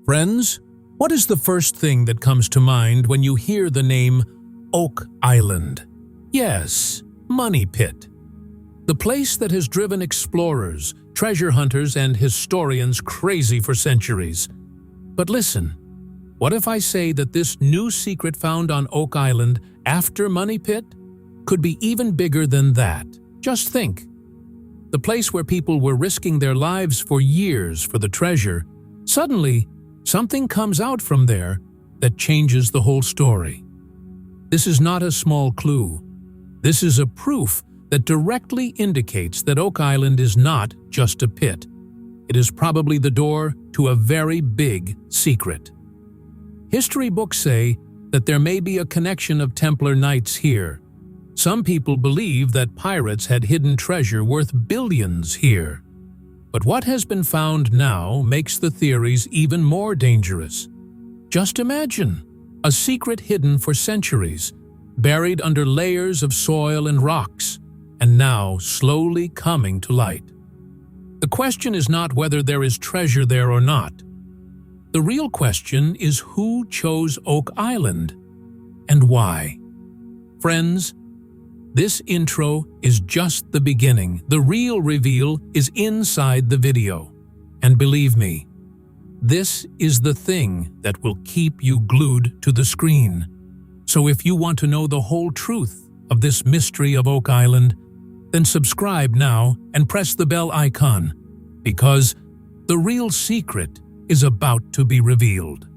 Friends, what is the first thing that comes to mind when you hear the name Oak Island? Yes, Money Pit. The place that has driven explorers, treasure hunters, and historians crazy for centuries. But listen, what if I say that this new secret found on Oak Island after Money Pit could be even bigger than that? Just think. The place where people were risking their lives for years for the treasure, suddenly something comes out from there that changes the whole story. This is not a small clue. This is a proof that directly indicates that Oak Island is not just a pit. It is probably the door to a very big secret. History books say that there may be a connection of Templar Knights here. Some people believe that pirates had hidden treasure worth billions here. But what has been found now makes the theories even more dangerous. Just imagine a secret hidden for centuries, buried under layers of soil and rocks, and now slowly coming to light. The question is not whether there is treasure there or not. The real question is who chose Oak Island and why. Friends, this intro is just the beginning. The real reveal is inside the video. And believe me, this is the thing that will keep you glued to the screen. So if you want to know the whole truth of this mystery of Oak Island, then subscribe now and press the bell icon, because the real secret is about to be revealed.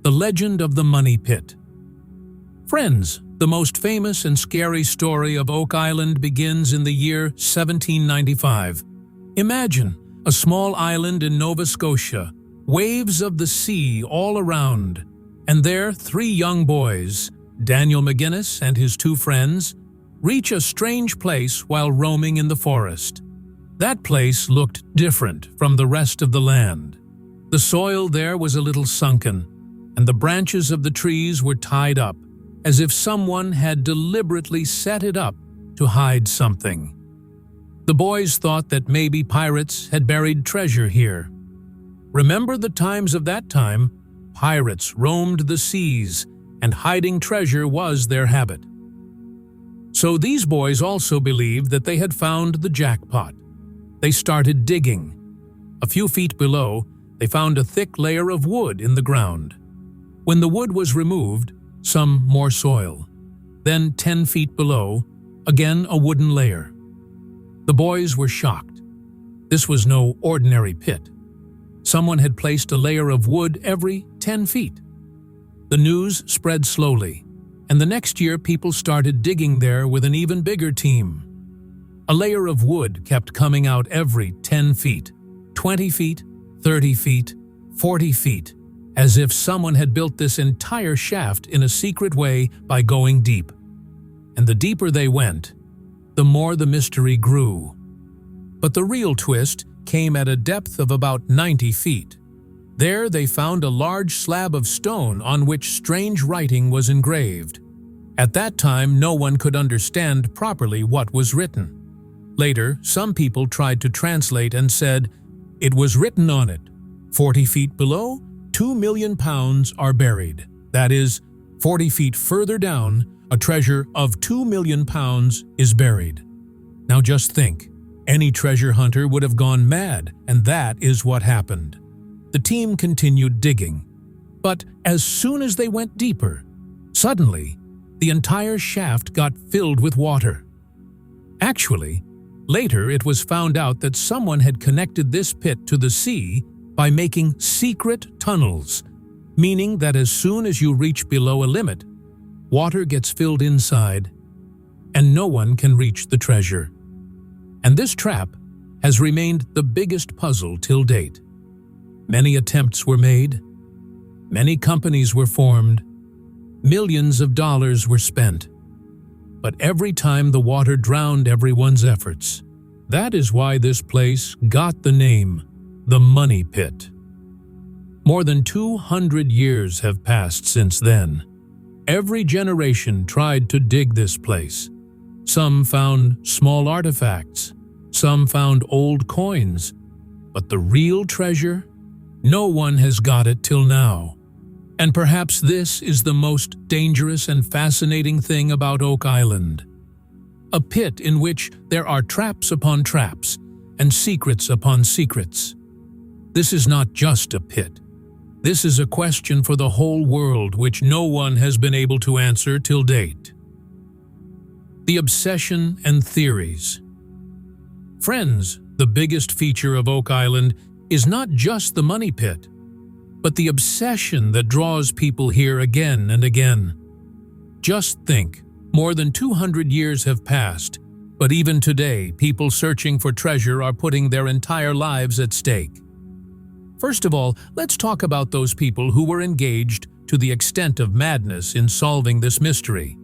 The legend of the Money Pit. Friends, the most famous and scary story of Oak Island begins in the year 1795. Imagine a small island in Nova Scotia, waves of the sea all around, and there 3 young boys, Daniel McGinnis and his 2 friends, reach a strange place while roaming in the forest. That place looked different from the rest of the land. The soil there was a little sunken, and the branches of the trees were tied up, as if someone had deliberately set it up to hide something. The boys thought that maybe pirates had buried treasure here. Remember the times of that time? Pirates roamed the seas, and hiding treasure was their habit. So these boys also believed that they had found the jackpot. They started digging. A few feet below, they found a thick layer of wood in the ground. When the wood was removed, some more soil. Then 10 feet below, again a wooden layer. The boys were shocked. This was no ordinary pit. Someone had placed a layer of wood every 10 feet. The news spread slowly, and the next year people started digging there with an even bigger team. A layer of wood kept coming out every 10 feet, 20 feet, 30 feet, 40 feet, as if someone had built this entire shaft in a secret way by going deep. And the deeper they went, the more the mystery grew. But the real twist came at a depth of about 90 feet. There they found a large slab of stone on which strange writing was engraved. At that time, no one could understand properly what was written. Later, some people tried to translate and said, it was written on it, 40 feet below, 2 million pounds are buried. That is, 40 feet further down, a treasure of 2 million pounds is buried. Now just think, any treasure hunter would have gone mad, and that is what happened. The team continued digging. But as soon as they went deeper, suddenly, the entire shaft got filled with water. Actually, later it was found out that someone had connected this pit to the sea by making secret tunnels, meaning that as soon as you reach below a limit, water gets filled inside, and no one can reach the treasure. And this trap has remained the biggest puzzle till date. Many attempts were made, many companies were formed, millions of dollars were spent. But every time the water drowned everyone's efforts. That is why this place got the name, the Money Pit. More than 200 years have passed since then. Every generation tried to dig this place. Some found small artifacts, some found old coins, but the real treasure, No one has got it till now. And perhaps this is the most dangerous and fascinating thing about Oak Island. A pit in which there are traps upon traps and secrets upon secrets. This is not just a pit. This is a question for the whole world which no one has been able to answer till date. The obsession and theories. Friends, the biggest feature of Oak Island is not just the money pit, but the obsession that draws people here again and again. Just think, more than 200 years have passed, but even today, people searching for treasure are putting their entire lives at stake. First of all, let's talk about those people who were engaged to the extent of madness in solving this mystery.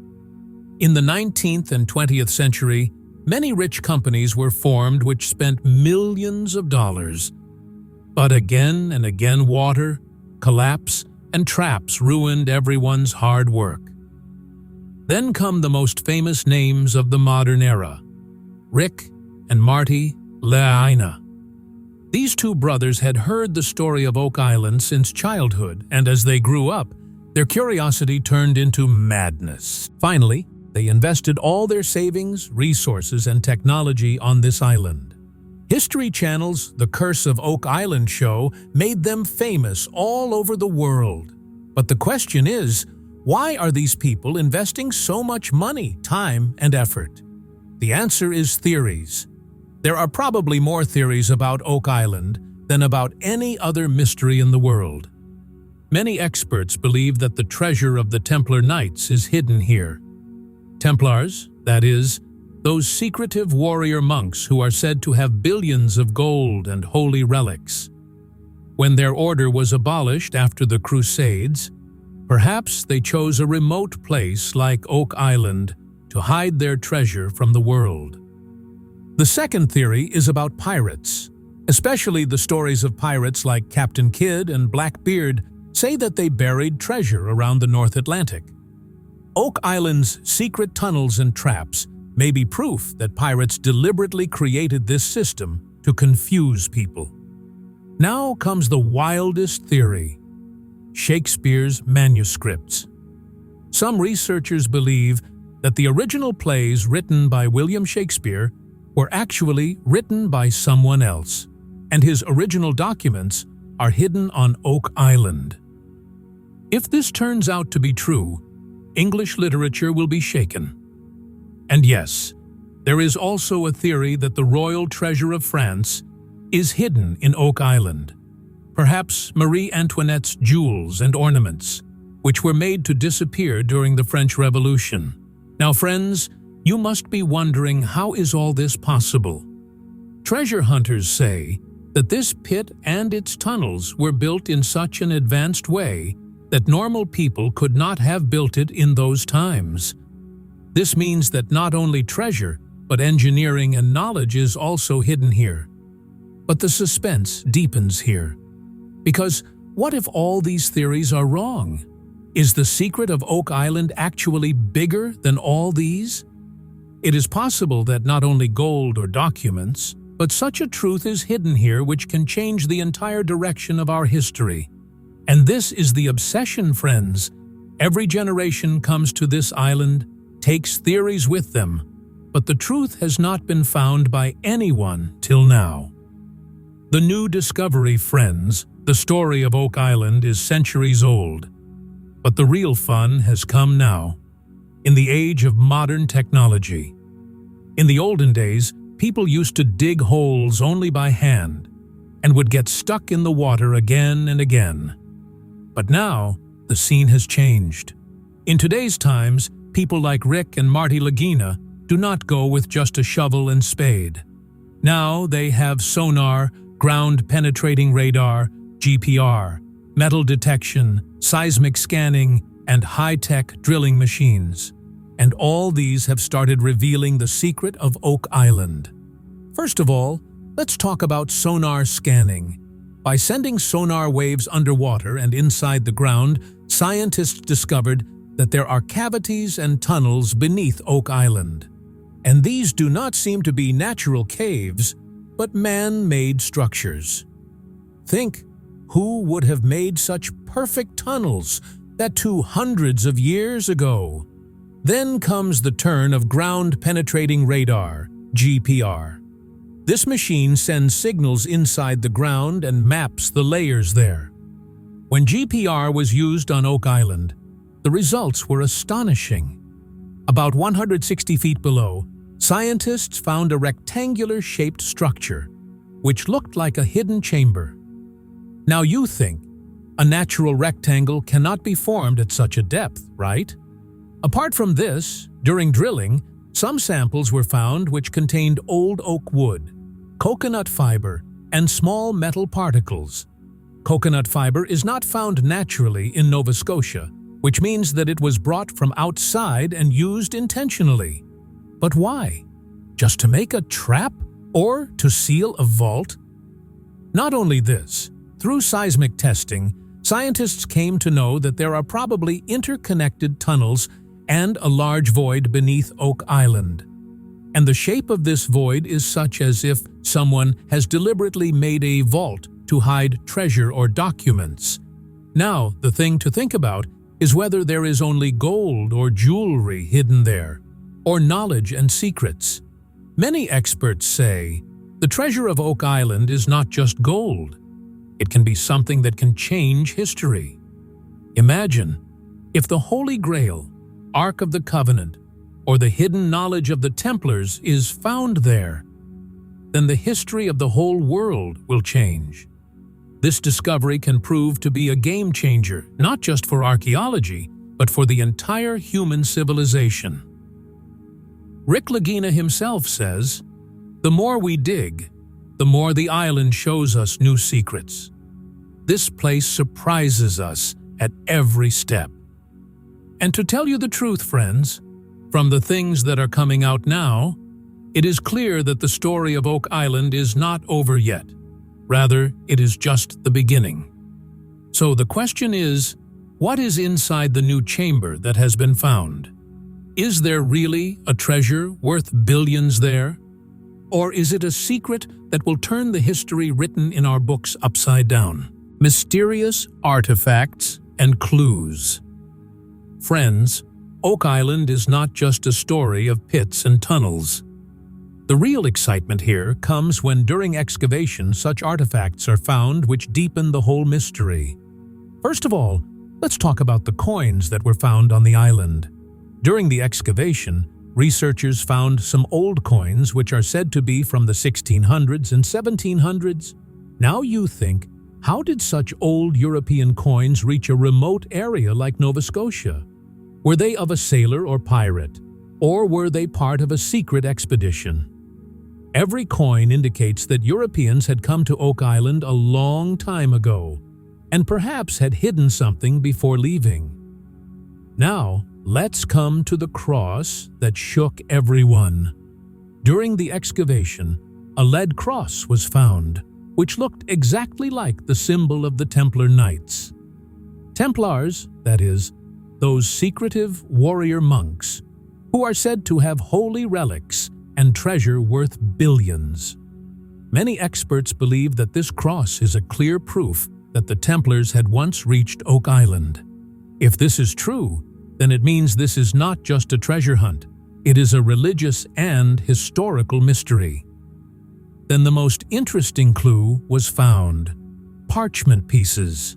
In the 19th and 20th century, many rich companies were formed which spent millions of dollars. But again and again water, collapse, and traps ruined everyone's hard work. Then come the most famous names of the modern era, Rick and Marty Leaina. These two brothers had heard the story of Oak Island since childhood, and as they grew up, their curiosity turned into madness. Finally, they invested all their savings, resources, and technology on this island. History Channel's The Curse of Oak Island show made them famous all over the world. But the question is, why are these people investing so much money, time, and effort? The answer is theories. There are probably more theories about Oak Island than about any other mystery in the world. Many experts believe that the treasure of the Templar Knights is hidden here. Templars, that is, those secretive warrior monks who are said to have billions of gold and holy relics. When their order was abolished after the Crusades, perhaps they chose a remote place like Oak Island to hide their treasure from the world. The second theory is about pirates. Especially the stories of pirates like Captain Kidd and Blackbeard say that they buried treasure around the North Atlantic. Oak Island's secret tunnels and traps may be proof that pirates deliberately created this system to confuse people. Now comes the wildest theory: Shakespeare's manuscripts. Some researchers believe that the original plays written by William Shakespeare were actually written by someone else, and his original documents are hidden on Oak Island. If this turns out to be true, English literature will be shaken. And yes, there is also a theory that the royal treasure of France is hidden in Oak Island. Perhaps Marie Antoinette's jewels and ornaments, which were made to disappear during the French Revolution. Now, friends, you must be wondering, how is all this possible? Treasure hunters say that this pit and its tunnels were built in such an advanced way that normal people could not have built it in those times. This means that not only treasure, but engineering and knowledge is also hidden here. But the suspense deepens here. Because what if all these theories are wrong? Is the secret of Oak Island actually bigger than all these? It is possible that not only gold or documents, but such a truth is hidden here which can change the entire direction of our history. And this is the obsession, friends. Every generation comes to this island, takes theories with them, but the truth has not been found by anyone till now. The new discovery, friends, the story of Oak Island is centuries old. But the real fun has come now, in the age of modern technology. In the olden days, people used to dig holes only by hand and would get stuck in the water again and again. But now, the scene has changed. In today's times, people like Rick and Marty Leaina do not go with just a shovel and spade. Now they have sonar, ground-penetrating radar, GPR, metal detection, seismic scanning, and high-tech drilling machines. And all these have started revealing the secret of Oak Island. First of all, let's talk about sonar scanning. By sending sonar waves underwater and inside the ground, scientists discovered that there are cavities and tunnels beneath Oak Island. And these do not seem to be natural caves, but man-made structures. Think, who would have made such perfect tunnels that 200s of years ago? Then comes the turn of ground-penetrating radar, GPR. This machine sends signals inside the ground and maps the layers there. When GPR was used on Oak Island, the results were astonishing. About 160 feet below, scientists found a rectangular-shaped structure, which looked like a hidden chamber. Now you think, a natural rectangle cannot be formed at such a depth, right? Apart from this, during drilling, some samples were found which contained old oak wood, coconut fiber, and small metal particles. Coconut fiber is not found naturally in Nova Scotia, which means that it was brought from outside and used intentionally. But why? Just to make a trap or to seal a vault? Not only this, through seismic testing, scientists came to know that there are probably interconnected tunnels and a large void beneath Oak Island. And the shape of this void is such as if someone has deliberately made a vault to hide treasure or documents. Now, the thing to think about is whether there is only gold or jewelry hidden there, or knowledge and secrets. Many experts say the treasure of Oak Island is not just gold. It can be something that can change history. Imagine if the Holy Grail, Ark of the Covenant, or the hidden knowledge of the Templars is found there, then the history of the whole world will change. This discovery can prove to be a game changer, not just for archaeology, but for the entire human civilization. Rick Lagina himself says, "The more we dig, the more the island shows us new secrets. This place surprises us at every step." And to tell you the truth, friends, from the things that are coming out now, it is clear that the story of Oak Island is not over yet. Rather, it is just the beginning. So the question is, what is inside the new chamber that has been found? Is there really a treasure worth billions there? Or is it a secret that will turn the history written in our books upside down? Mysterious artifacts and clues. Friends, Oak Island is not just a story of pits and tunnels. The real excitement here comes when during excavation such artifacts are found which deepen the whole mystery. First of all, let's talk about the coins that were found on the island. During the excavation, researchers found some old coins which are said to be from the 1600s and 1700s. Now you think, how did such old European coins reach a remote area like Nova Scotia? Were they of a sailor or pirate? Or were they part of a secret expedition? Every coin indicates that Europeans had come to Oak Island a long time ago, and perhaps had hidden something before leaving. Now, let's come to the cross that shook everyone. During the excavation, a lead cross was found, which looked exactly like the symbol of the Templar Knights. Templars, that is, those secretive warrior monks, who are said to have holy relics and treasure worth billions. Many experts believe that this cross is a clear proof that the Templars had once reached Oak Island. If this is true, then it means this is not just a treasure hunt. It is a religious and historical mystery. Then the most interesting clue was found: parchment pieces.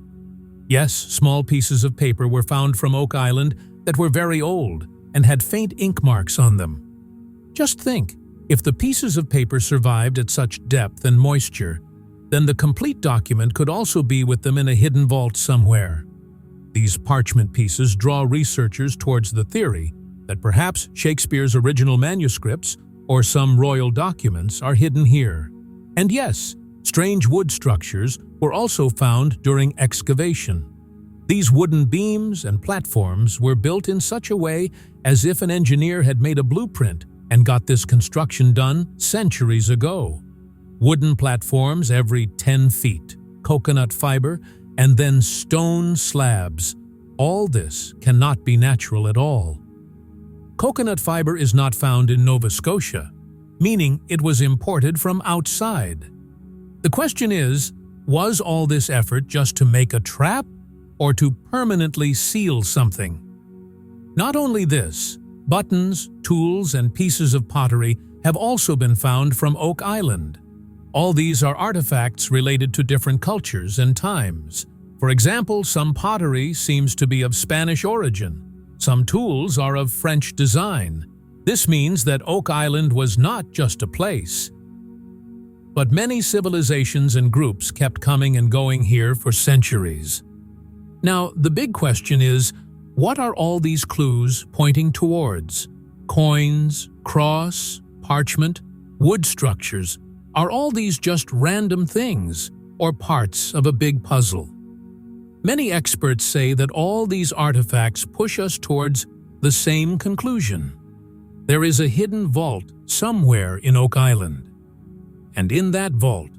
Yes, small pieces of paper were found from Oak Island that were very old and had faint ink marks on them. Just think, if the pieces of paper survived at such depth and moisture, then the complete document could also be with them in a hidden vault somewhere. These parchment pieces draw researchers towards the theory that perhaps Shakespeare's original manuscripts or some royal documents are hidden here. And yes, strange wood structures were also found during excavation. These wooden beams and platforms were built in such a way as if an engineer had made a blueprint and got this construction done centuries ago. Wooden platforms every 10 feet, coconut fiber, and then stone slabs. All this cannot be natural at all. Coconut fiber is not found in Nova Scotia, meaning it was imported from outside. The question is, Was all this effort just to make a trap or to permanently seal something? Not only this, buttons, tools, and pieces of pottery have also been found from Oak Island. All these are artifacts related to different cultures and times. For example, some pottery seems to be of Spanish origin. Some tools are of French design. This means that Oak Island was not just a place. But many civilizations and groups kept coming and going here for centuries. Now, the big question is, what are all these clues pointing towards? Coins, cross, parchment, wood structures. Are all these just random things or parts of a big puzzle? Many experts say that all these artifacts push us towards the same conclusion. There is a hidden vault somewhere in Oak Island. And in that vault,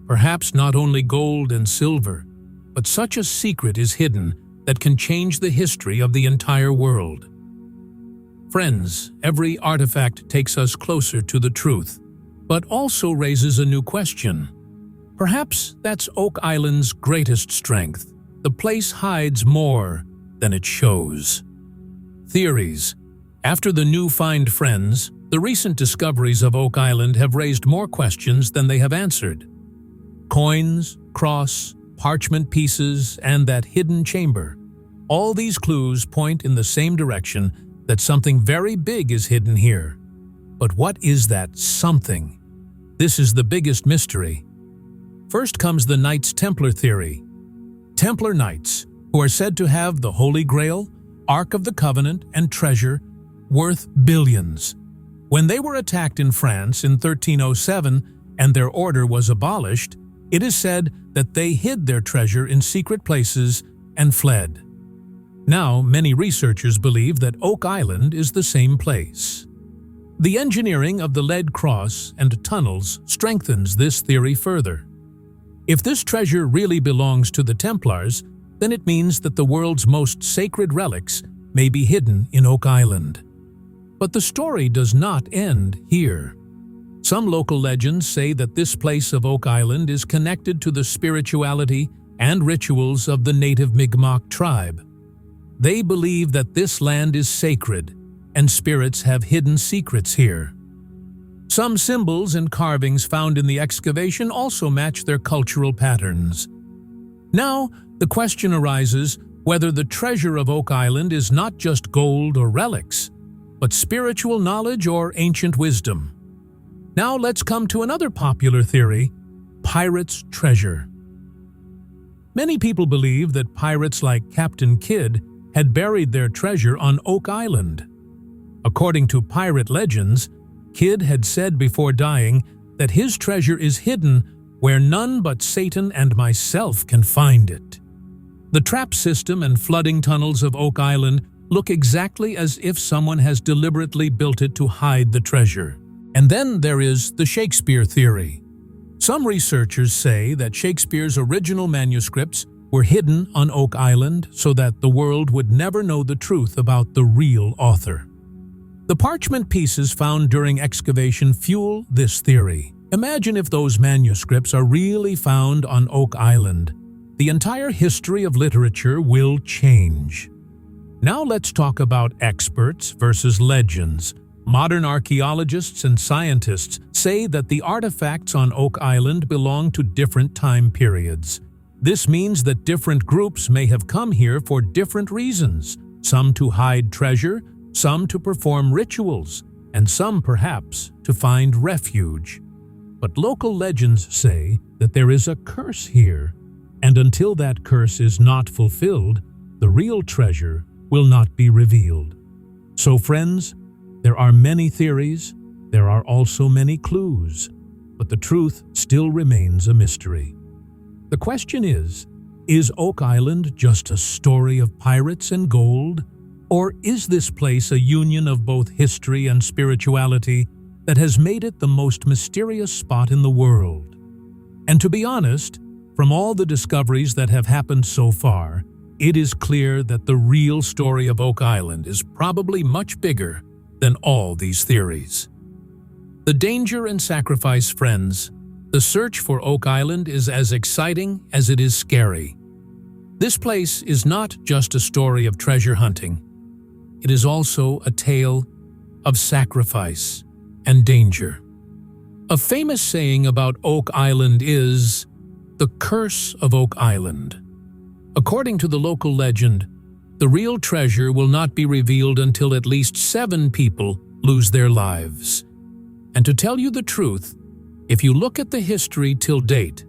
perhaps not only gold and silver, but such a secret is hidden that can change the history of the entire world. Friends, every artifact takes us closer to the truth, but also raises a new question. Perhaps that's Oak Island's greatest strength. The place hides more than it shows. Theories. After the new find, friends, the recent discoveries of Oak Island have raised more questions than they have answered. Coins, cross, parchment pieces, and that hidden chamber. All these clues point in the same direction, that something very big is hidden here. But what is that something? This is the biggest mystery. First comes the Knights Templar theory. Templar Knights, who are said to have the Holy Grail, Ark of the Covenant, and treasure worth billions. When they were attacked in France in 1307 and their order was abolished, it is said that they hid their treasure in secret places and fled. Now, many researchers believe that Oak Island is the same place. The engineering of the lead cross and tunnels strengthens this theory further. If this treasure really belongs to the Templars, then it means that the world's most sacred relics may be hidden in Oak Island. But the story does not end here. Some local legends say that this place of Oak Island is connected to the spirituality and rituals of the native Mi'kmaq tribe. They believe that this land is sacred, and spirits have hidden secrets here. Some symbols and carvings found in the excavation also match their cultural patterns. Now, the question arises whether the treasure of Oak Island is not just gold or relics, but spiritual knowledge or ancient wisdom. Now let's come to another popular theory, pirates' treasure. Many people believe that pirates like Captain Kidd had buried their treasure on Oak Island. According to pirate legends, Kidd had said before dying that his treasure is hidden where none but Satan and myself can find it. The trap system and flooding tunnels of Oak Island look exactly as if someone has deliberately built it to hide the treasure. And then there is the Shakespeare theory. Some researchers say that Shakespeare's original manuscripts were hidden on Oak Island so that the world would never know the truth about the real author. The parchment pieces found during excavation fuel this theory. Imagine if those manuscripts are really found on Oak Island. The entire history of literature will change. Now let's talk about experts versus legends. Modern archaeologists and scientists say that the artifacts on Oak Island belong to different time periods. This means that different groups may have come here for different reasons, some to hide treasure, some to perform rituals, and some perhaps to find refuge. But local legends say that there is a curse here, and until that curse is not fulfilled, the real treasure will not be revealed. So friends, there are many theories, there are also many clues, but the truth still remains a mystery. The question is Oak Island just a story of pirates and gold? Or is this place a union of both history and spirituality that has made it the most mysterious spot in the world? And to be honest, from all the discoveries that have happened so far, it is clear that the real story of Oak Island is probably much bigger than all these theories. The danger and sacrifice, friends. The search for Oak Island is as exciting as it is scary. This place is not just a story of treasure hunting. It is also a tale of sacrifice and danger. A famous saying about Oak Island is, "The curse of Oak Island." According to the local legend, the real treasure will not be revealed until at least 7 people lose their lives. And to tell you the truth, if you look at the history till date,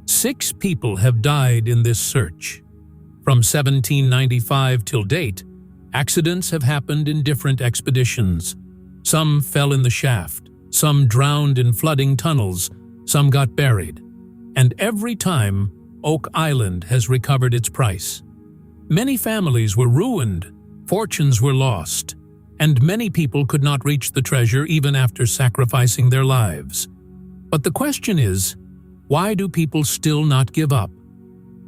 6 people have died in this search. From 1795 till date, accidents have happened in different expeditions. Some fell in the shaft, some drowned in flooding tunnels, some got buried. And every time, Oak Island has recovered its price. Many families were ruined, fortunes were lost, and many people could not reach the treasure even after sacrificing their lives. But the question is, why do people still not give up?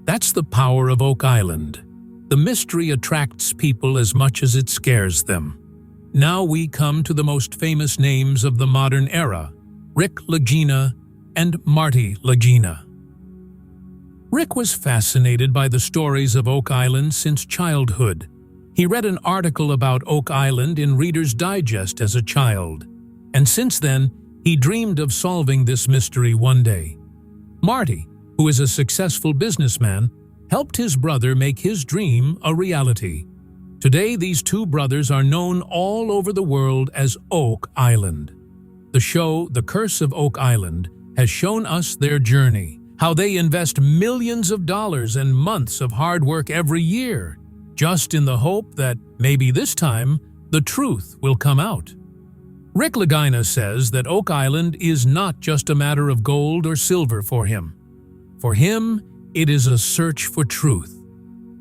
That's the power of Oak Island. The mystery attracts people as much as it scares them. Now we come to the most famous names of the modern era, Rick Lagina and Marty Lagina. Rick was fascinated by the stories of Oak Island since childhood. He read an article about Oak Island in Reader's Digest as a child, and since then, he dreamed of solving this mystery one day. Marty, who is a successful businessman, helped his brother make his dream a reality. Today, these 2 brothers are known all over the world as Oak Island. The show, The Curse of Oak Island, has shown us their journey, how they invest millions of dollars and months of hard work every year, just in the hope that maybe this time the truth will come out. Rick Lagina says that Oak Island is not just a matter of gold or silver for him. For him, it is a search for truth.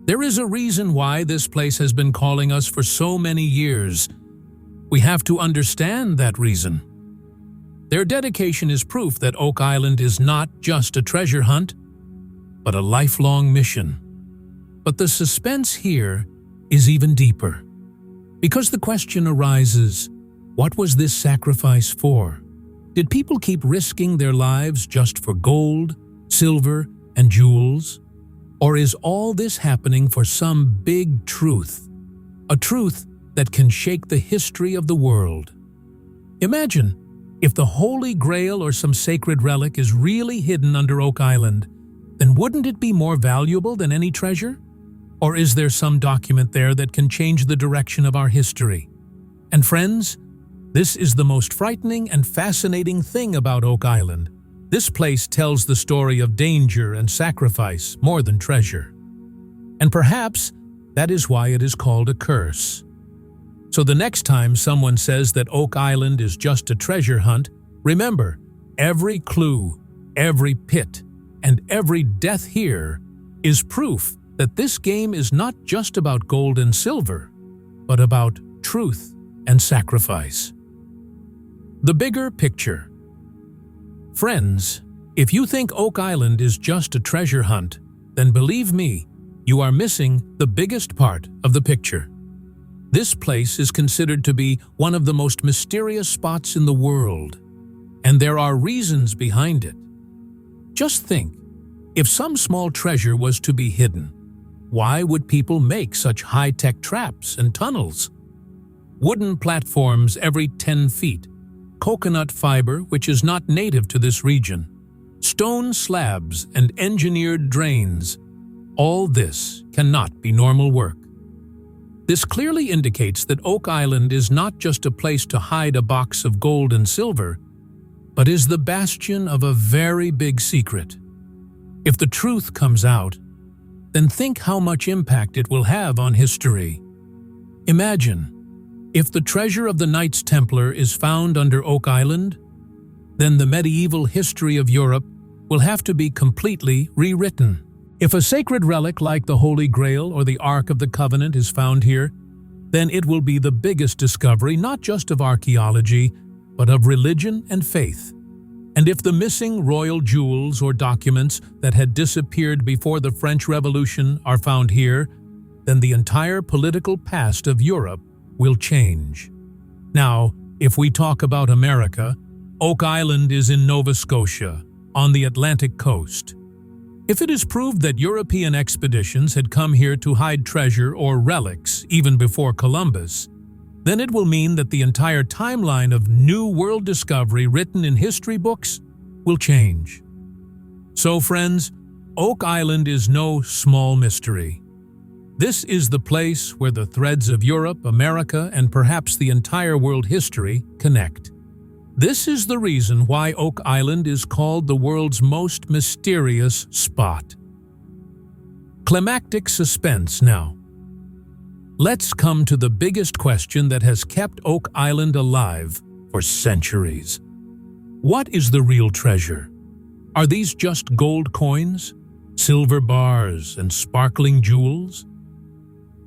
There is a reason why this place has been calling us for so many years. We have to understand that reason. Their dedication is proof that Oak Island is not just a treasure hunt, but a lifelong mission. But the suspense here is even deeper. Because the question arises, what was this sacrifice for? Did people keep risking their lives just for gold, silver, and jewels? Or is all this happening for some big truth? A truth that can shake the history of the world. Imagine if the Holy Grail or some sacred relic is really hidden under Oak Island, then wouldn't it be more valuable than any treasure? Or is there some document there that can change the direction of our history? And friends, this is the most frightening and fascinating thing about Oak Island. This place tells the story of danger and sacrifice more than treasure. And perhaps that is why it is called a curse. So the next time someone says that Oak Island is just a treasure hunt, remember, every clue, every pit, and every death here is proof that this game is not just about gold and silver, but about truth and sacrifice. The bigger picture. Friends, if you think Oak Island is just a treasure hunt, then believe me, you are missing the biggest part of the picture. This place is considered to be one of the most mysterious spots in the world, and there are reasons behind it. Just think, if some small treasure was to be hidden, why would people make such high-tech traps and tunnels? Wooden platforms every 10 feet, coconut fiber which is not native to this region, stone slabs and engineered drains. All this cannot be normal work. This clearly indicates that Oak Island is not just a place to hide a box of gold and silver, but is the bastion of a very big secret. If the truth comes out, then think how much impact it will have on history. Imagine, if the treasure of the Knights Templar is found under Oak Island, then the medieval history of Europe will have to be completely rewritten. If a sacred relic like the Holy Grail or the Ark of the Covenant is found here, then it will be the biggest discovery not just of archaeology, but of religion and faith. And if the missing royal jewels or documents that had disappeared before the French Revolution are found here, then the entire political past of Europe will change. Now, if we talk about America, Oak Island is in Nova Scotia, on the Atlantic coast. If it is proved that European expeditions had come here to hide treasure or relics even before Columbus, then it will mean that the entire timeline of New World discovery written in history books will change. So, friends, Oak Island is no small mystery. This is the place where the threads of Europe, America, and perhaps the entire world history connect. This is the reason why Oak Island is called the world's most mysterious spot. Climactic suspense now. Let's come to the biggest question that has kept Oak Island alive for centuries. What is the real treasure? Are these just gold coins, silver bars, and sparkling jewels?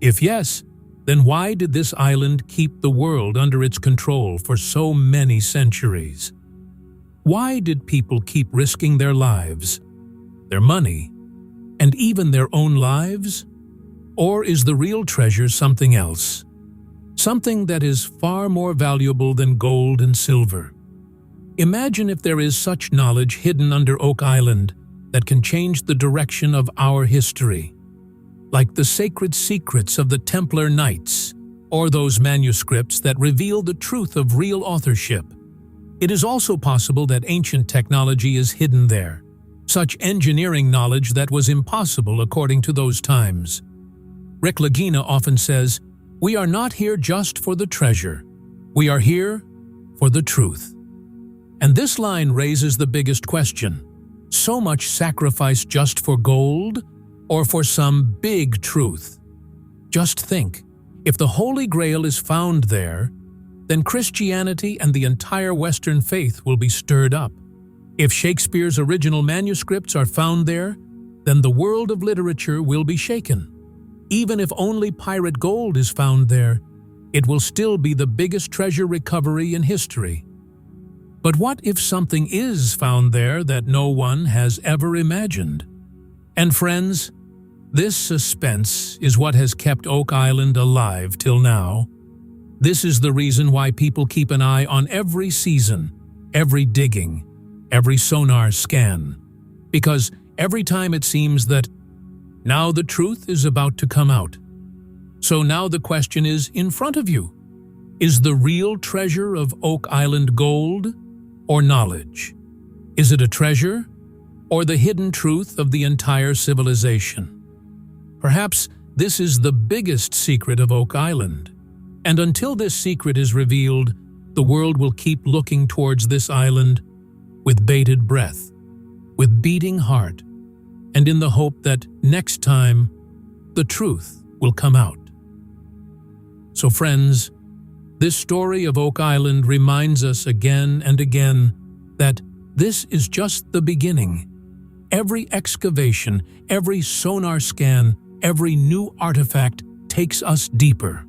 If yes, then why did this island keep the world under its control for so many centuries? Why did people keep risking their lives, their money, and even their own lives? Or is the real treasure something else? Something that is far more valuable than gold and silver? Imagine if there is such knowledge hidden under Oak Island that can change the direction of our history, like the sacred secrets of the Templar Knights, or those manuscripts that reveal the truth of real authorship. It is also possible that ancient technology is hidden there, such engineering knowledge that was impossible according to those times. Rick Lagina often says, "We are not here just for the treasure. We are here for the truth." And this line raises the biggest question. So much sacrifice just for gold, or for some big truth? Just think, if the Holy Grail is found there, then Christianity and the entire Western faith will be stirred up. If Shakespeare's original manuscripts are found there, then the world of literature will be shaken. Even if only pirate gold is found there, it will still be the biggest treasure recovery in history. But what if something is found there that no one has ever imagined? And friends, this suspense is what has kept Oak Island alive till now. This is the reason why people keep an eye on every season, every digging, every sonar scan. Because every time it seems that now the truth is about to come out. So now the question is in front of you. Is the real treasure of Oak Island gold or knowledge? Is it a treasure or the hidden truth of the entire civilization? Perhaps this is the biggest secret of Oak Island. And until this secret is revealed, the world will keep looking towards this island with bated breath, with beating heart, and in the hope that next time, the truth will come out. So friends, this story of Oak Island reminds us again and again that this is just the beginning. Every excavation, every sonar scan, every new artifact takes us deeper.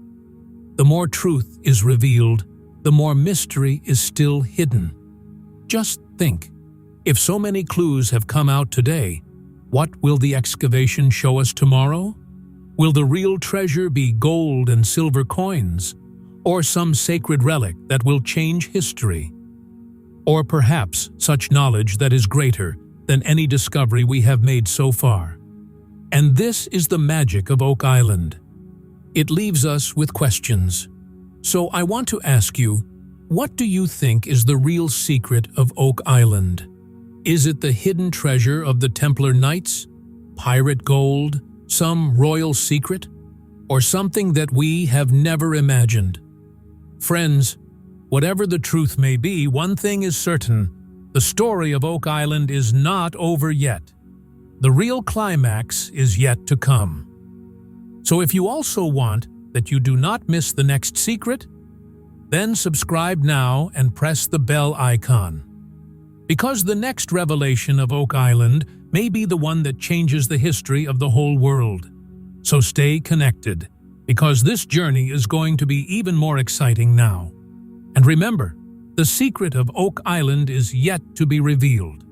The more truth is revealed, the more mystery is still hidden. Just think, if so many clues have come out today, what will the excavation show us tomorrow? Will the real treasure be gold and silver coins, or some sacred relic that will change history? Or perhaps such knowledge that is greater than any discovery we have made so far? And this is the magic of Oak Island. It leaves us with questions. So I want to ask you, what do you think is the real secret of Oak Island? Is it the hidden treasure of the Templar Knights, pirate gold, some royal secret, or something that we have never imagined? Friends, whatever the truth may be, one thing is certain: the story of Oak Island is not over yet. The real climax is yet to come. So if you also want that you do not miss the next secret, then subscribe now and press the bell icon. Because the next revelation of Oak Island may be the one that changes the history of the whole world. So stay connected, because this journey is going to be even more exciting now. And remember, the secret of Oak Island is yet to be revealed.